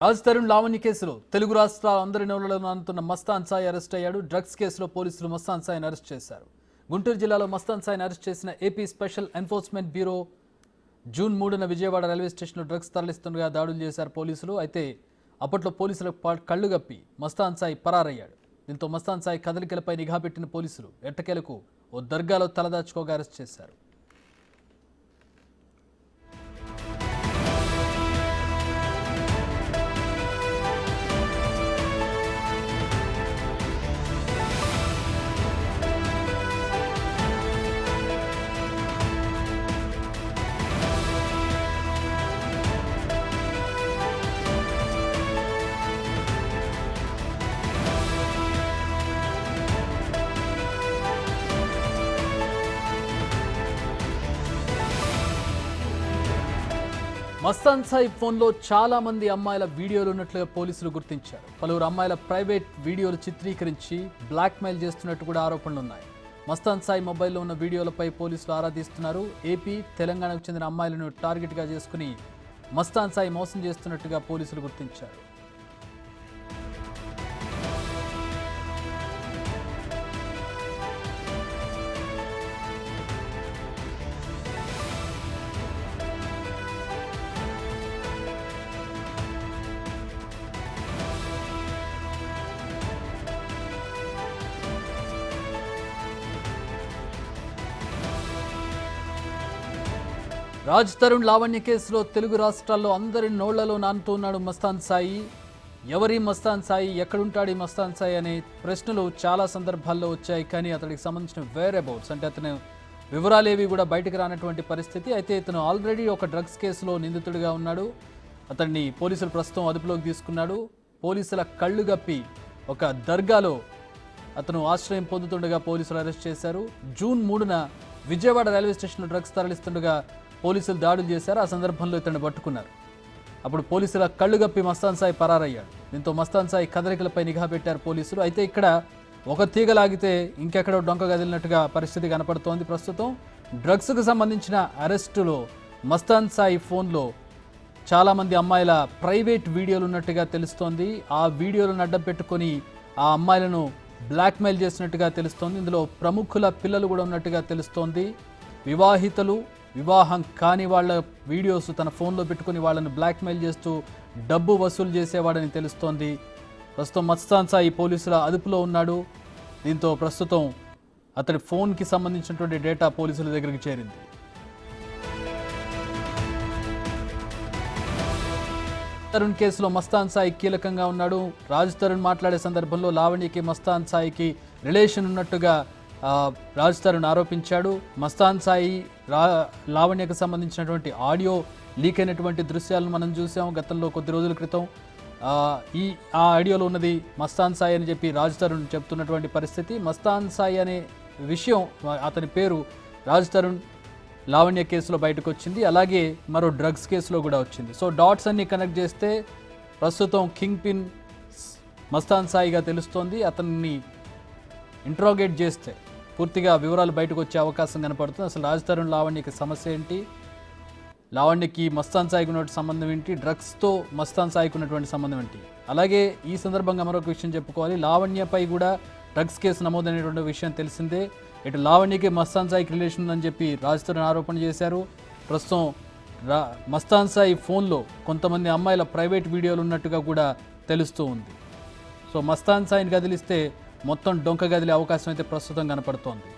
రాజ్ తరుణ్ లావణ్య కేసులో తెలుగు రాష్ట్రాల అందరి నోళ్లలో నానుతున్న మస్తాన్ సాయి అరెస్ట్ అయ్యాడు. డ్రగ్స్ కేసులో పోలీసులు మస్తాన్ సాయిని అరెస్ట్ చేశారు. గుంటూరు జిల్లాలో మస్తాన్ సాయిని అరెస్ట్ చేసిన AP special enforcement bureau June 3న విజయవాడ రైల్వే స్టేషన్లో డ్రగ్స్ తరలిస్తుండగా దాడులు చేశారు పోలీసులు. అయితే అప్పట్లో పోలీసులకు కళ్ళు గప్పి మస్తాన్ సాయి పరారయ్యాడు. దీంతో మస్తాన్ సాయి కదలికలపై నిఘా పెట్టిన పోలీసులు ఎట్టకేలకు ఓ దర్గాలో తలదాచుకోగా అరెస్ట్ చేశారు. మస్తాన్ సాయి ఫోన్లో చాలా మంది అమ్మాయిల వీడియోలు ఉన్నట్లుగా పోలీసులు గుర్తించారు. పలువురు అమ్మాయిల ప్రైవేట్ వీడియోలు చిత్రీకరించి బ్లాక్మెయిల్ చేస్తున్నట్టు కూడా ఆరోపణలు ఉన్నాయి. మస్తాన్ సాయి మొబైల్లో ఉన్న వీడియోలపై పోలీసులు ఆరా తీస్తున్నారు. ఏపీ, తెలంగాణకు చెందిన అమ్మాయిలను టార్గెట్గా చేసుకుని మస్తాన్ సాయి మోసం చేస్తున్నట్టుగా పోలీసులు గుర్తించారు. రాజ్ తరుణ్ లావణ్య కేసులో తెలుగు రాష్ట్రాల్లో అందరి నోళ్లలో నానుతున్నాడు మస్తాన్ సాయి. ఎవరి మస్తాన్ సాయి, ఎక్కడుంటాడు ఈ మస్తాన్ సాయి అనే ప్రశ్నలు చాలా సందర్భాల్లో వచ్చాయి. కానీ అతడికి సంబంధించిన వేరబౌట్స్ అంటే అతను వివరాలేవి కూడా బయటకు రానటువంటి పరిస్థితి. అయితే ఇతను ఆల్రెడీ ఒక డ్రగ్స్ కేసులో నిందితుడిగా ఉన్నాడు. అతన్ని పోలీసులు ప్రస్తుతం అదుపులోకి తీసుకున్నాడు. పోలీసుల కళ్ళు గప్పి ఒక దర్గాలో అతను ఆశ్రయం పొందుతుండగా పోలీసులు అరెస్ట్ చేశారు. జూన్ 3న విజయవాడ రైల్వే స్టేషన్లో డ్రగ్స్ తరలిస్తుండగా పోలీసులు దాడులు చేశారు. ఆ సందర్భంలో ఇతన్ని పట్టుకున్నారు. అప్పుడు పోలీసుల కళ్ళు గప్పి మస్తాన్ సాయి పరారయ్యాడు. దీంతో మస్తాన్ సాయి కదలికలపై నిఘా పెట్టారు పోలీసులు. అయితే ఇక్కడ ఒక తీగ లాగితే ఇంకెక్కడో డొంక గదిలినట్టుగా పరిస్థితి కనపడుతోంది. ప్రస్తుతం డ్రగ్స్కు సంబంధించిన అరెస్టులో మస్తాన్ సాయి ఫోన్లో చాలామంది అమ్మాయిల ప్రైవేట్ వీడియోలు ఉన్నట్టుగా తెలుస్తోంది. ఆ వీడియోలను అడ్డం పెట్టుకొని ఆ అమ్మాయిలను బ్లాక్మెయిల్ చేసినట్టుగా తెలుస్తోంది. ఇందులో ప్రముఖుల పిల్లలు కూడా ఉన్నట్టుగా తెలుస్తోంది. వివాహితులు, వివాహం కాని వాళ్ళ వీడియోస్ తన ఫోన్లో పెట్టుకుని వాళ్ళని బ్లాక్మెయిల్ చేస్తూ డబ్బు వసూలు చేసేవాడని తెలుస్తోంది. ప్రస్తుతం మస్తాన్ సాయి పోలీసుల అదుపులో ఉన్నాడు. దీంతో ప్రస్తుతం అతడి ఫోన్కి సంబంధించినటువంటి డేటా పోలీసుల దగ్గరికి చేరింది. తరుణ్ కేసులో మస్తాన్ సాయి కీలకంగా ఉన్నాడు. రాజ్ తరుణ్ మాట్లాడే సందర్భంలో లావణ్యకి మస్తాన్ సాయికి రిలేషన్ ఉన్నట్టుగా రాజ్ తరుణ్ ఆరోపించాడు. మస్తాన్ సాయి లావణ్యకు సంబంధించినటువంటి ఆడియో లీక్ అయినటువంటి దృశ్యాలను మనం చూసాం గతంలో కొద్ది రోజుల క్రితం. ఆ ఆడియోలో ఉన్నది మస్తాన్ సాయి అని చెప్పి రాజ్ తరుణ్ చెప్తున్నటువంటి పరిస్థితి. మస్తాన్ సాయి అనే విషయం, అతని పేరు రాజ్ తరుణ్ లావణ్య కేసులో బయటకు వచ్చింది. అలాగే మరో డ్రగ్స్ కేసులో కూడా వచ్చింది. సో డాట్స్ అన్ని కనెక్ట్ చేస్తే ప్రస్తుతం కింగ్ పిన్ మస్తాన్ సాయిగా తెలుస్తోంది. అతన్ని ఇంట్రోగేట్ చేస్తే పూర్తిగా వివరాలు బయటకు వచ్చే అవకాశం కనపడుతుంది. అసలు రాజ్ తరుణ్ లావణ్యకి సమస్య ఏంటి, లావణ్యకి మస్తాన్ సాయికి ఉన్నటువంటి సంబంధం ఏంటి, డ్రగ్స్తో మస్తాన్ సాయికి ఉన్నటువంటి సంబంధం ఏంటి. అలాగే ఈ సందర్భంగా మరొక విషయం చెప్పుకోవాలి. లావణ్యపై కూడా డ్రగ్స్ కేసు నమోదైనటువంటి విషయం తెలిసిందే. ఇటు లావణ్యకి మస్తాన్ సాయికి రిలేషన్ ఉందని చెప్పి రాజ్ తరుణ్ ఆరోపణ చేశారు. ప్రస్తుతం మస్తాన్ సాయి ఫోన్లో కొంతమంది అమ్మాయిల ప్రైవేట్ వీడియోలు ఉన్నట్టుగా కూడా తెలుస్తూ ఉంది. సో మస్తాన్ సాయిని కదిలిస్తే మొత్తం డొంక గదిలే అవకాశం అయితే ప్రస్తుతం కనపడుతోంది.